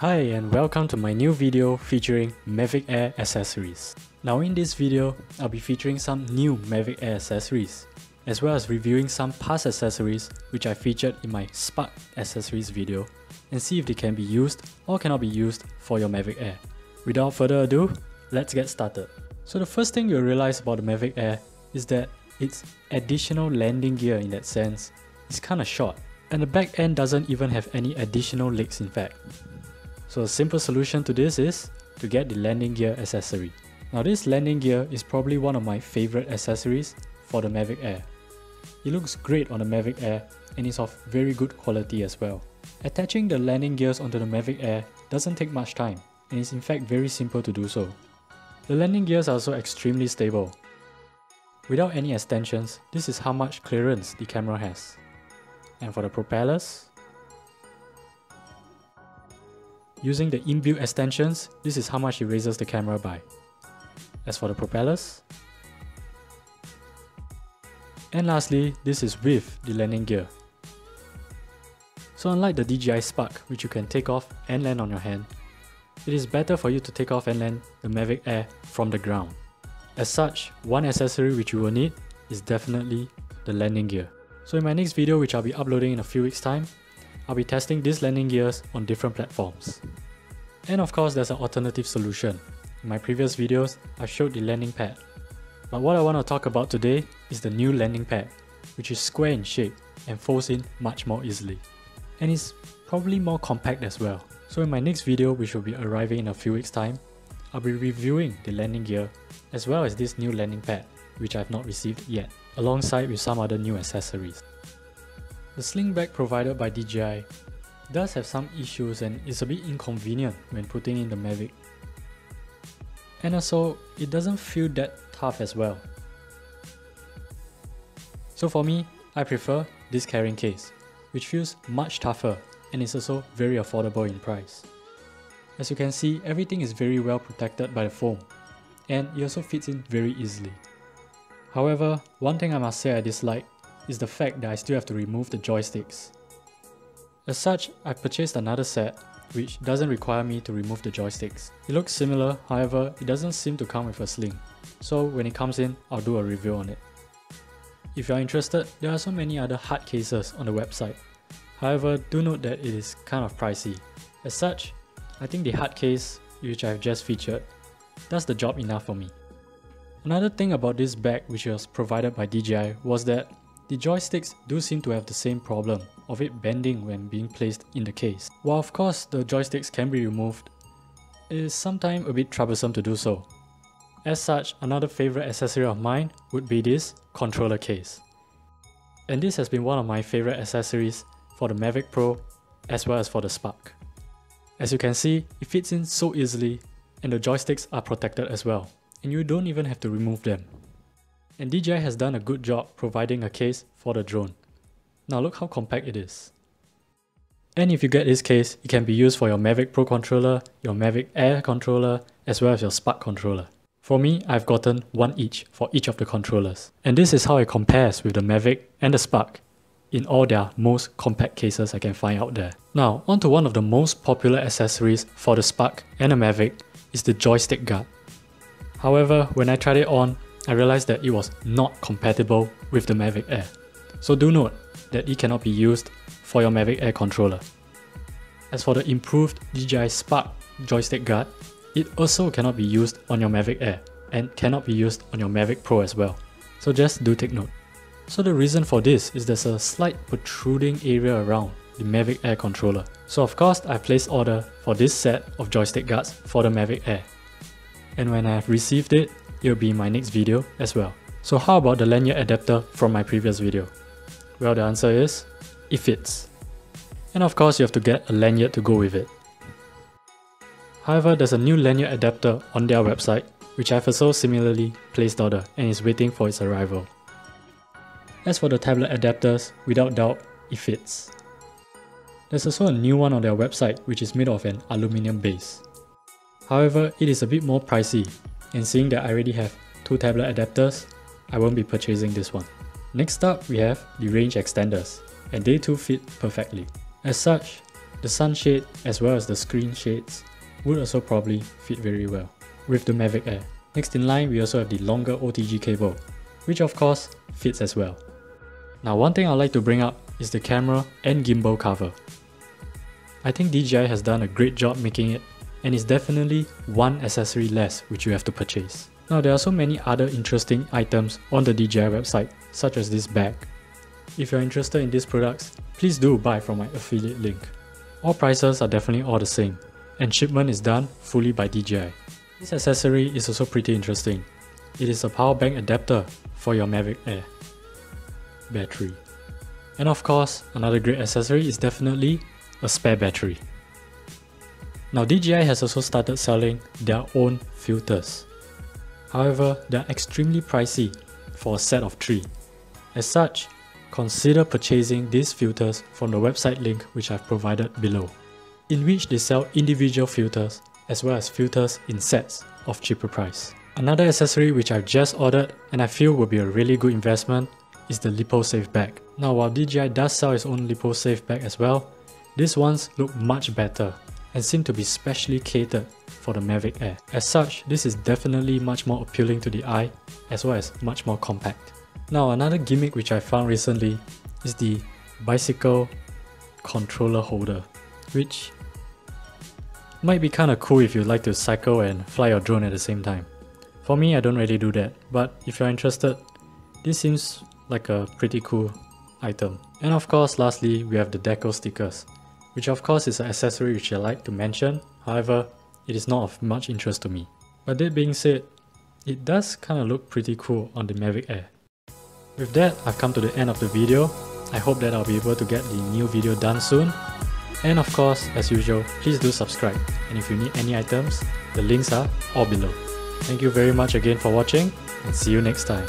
Hi and welcome to my new video featuring Mavic Air accessories. Now in this video, I'll be featuring some new Mavic Air accessories, as well as reviewing some past accessories which I featured in my Spark accessories video, and see if they can be used or cannot be used for your Mavic Air. Without further ado, let's get started. So the first thing you'll realize about the Mavic Air is that its additional landing gear in that sense is kinda short, and the back end doesn't even have any additional legs in fact. So a simple solution to this is to get the landing gear accessory. Now this landing gear is probably one of my favorite accessories for the Mavic Air. It looks great on the Mavic Air and is of very good quality as well. Attaching the landing gears onto the Mavic Air doesn't take much time and is in fact very simple to do so. The landing gears are also extremely stable. Without any extensions, this is how much clearance the camera has. And for the propellers, using the inbuilt extensions, this is how much it raises the camera by. As for the propellers, and lastly, this is with the landing gear. So unlike the DJI Spark, which you can take off and land on your hand, it is better for you to take off and land the Mavic Air from the ground. As such, one accessory which you will need is definitely the landing gear. So in my next video, which I'll be uploading in a few weeks time, I'll be testing these landing gears on different platforms. And of course, there's an alternative solution. In my previous videos, I showed the landing pad. But what I want to talk about today is the new landing pad, which is square in shape and folds in much more easily. And is probably more compact as well. So in my next video, which will be arriving in a few weeks time, I'll be reviewing the landing gear as well as this new landing pad, which I've not received yet, alongside with some other new accessories. The sling bag provided by DJI does have some issues and is a bit inconvenient when putting in the Mavic. And also, it doesn't feel that tough as well. So for me, I prefer this carrying case, which feels much tougher and is also very affordable in price. As you can see, everything is very well protected by the foam, and it also fits in very easily. However, one thing I must say I dislike is the fact that I still have to remove the joysticks. As such, I purchased another set which doesn't require me to remove the joysticks. It looks similar, however, it doesn't seem to come with a sling. So when it comes in, I'll do a review on it. If you are interested, there are so many other hard cases on the website. However, do note that it is kind of pricey. As such, I think the hard case, which I've just featured, does the job enough for me. Another thing about this bag which was provided by DJI was that the joysticks do seem to have the same problem of it bending when being placed in the case. While of course the joysticks can be removed, it is sometimes a bit troublesome to do so. As such, another favorite accessory of mine would be this controller case. And this has been one of my favorite accessories for the Mavic Pro as well as for the Spark. As you can see, it fits in so easily and the joysticks are protected as well, and you don't even have to remove them. And DJI has done a good job providing a case for the drone. Now look how compact it is. And if you get this case, it can be used for your Mavic Pro controller, your Mavic Air controller, as well as your Spark controller. For me, I've gotten one each for each of the controllers. And this is how it compares with the Mavic and the Spark in all their most compact cases I can find out there. Now, onto one of the most popular accessories for the Spark and the Mavic is the joystick guard. However, when I tried it on, I realized that it was not compatible with the Mavic Air. So do note that it cannot be used for your Mavic Air controller. As for the improved DJI Spark joystick guard, it also cannot be used on your Mavic Air and cannot be used on your Mavic Pro as well. So just do take note. So the reason for this is there's a slight protruding area around the Mavic Air controller. So of course I placed order for this set of joystick guards for the Mavic Air. And when I have received it, it'll be in my next video as well. So how about the lanyard adapter from my previous video? Well, the answer is, it fits. And of course you have to get a lanyard to go with it. However, there's a new lanyard adapter on their website, which I've also similarly placed order and is waiting for its arrival. As for the tablet adapters, without doubt, it fits. There's also a new one on their website which is made of an aluminium base. However, it is a bit more pricey, and seeing that I already have two tablet adapters, I won't be purchasing this one. Next up, we have the range extenders, and they too fit perfectly. As such, The sunshade as well as the screen shades would also probably fit very well with the Mavic Air. Next in line, we also have the longer OTG cable, which of course fits as well. Now one thing I'd like to bring up is the camera and gimbal cover. I think DJI has done a great job making it, and it's definitely one accessory less which you have to purchase. Now there are so many other interesting items on the DJI website, such as this bag. If you're interested in these products, please do buy from my affiliate link. All prices are definitely all the same, and shipment is done fully by DJI. This accessory is also pretty interesting. It is a power bank adapter for your Mavic Air battery. And of course, another great accessory is definitely a spare battery. Now DJI has also started selling their own filters. However, they are extremely pricey for a set of 3. As such, consider purchasing these filters from the website link which I've provided below, in which they sell individual filters as well as filters in sets of cheaper price. Another accessory which I've just ordered and I feel will be a really good investment is the Lipo Safe Bag. Now while DJI does sell its own Lipo Safe Bag as well, these ones look much better and seem to be specially catered for the Mavic Air. As such, this is definitely much more appealing to the eye as well as much more compact. Now another gimmick which I found recently is the bicycle controller holder, which might be kinda cool if you like to cycle and fly your drone at the same time. For me, I don't really do that, but if you're interested, this seems like a pretty cool item. And of course, lastly, we have the Decal Stickers, which of course is an accessory which I like to mention, however, it is not of much interest to me. But that being said, it does kinda look pretty cool on the Mavic Air. With that, I've come to the end of the video. I hope that I'll be able to get the new video done soon. And of course, as usual, please do subscribe. And if you need any items, the links are all below. Thank you very much again for watching, and see you next time.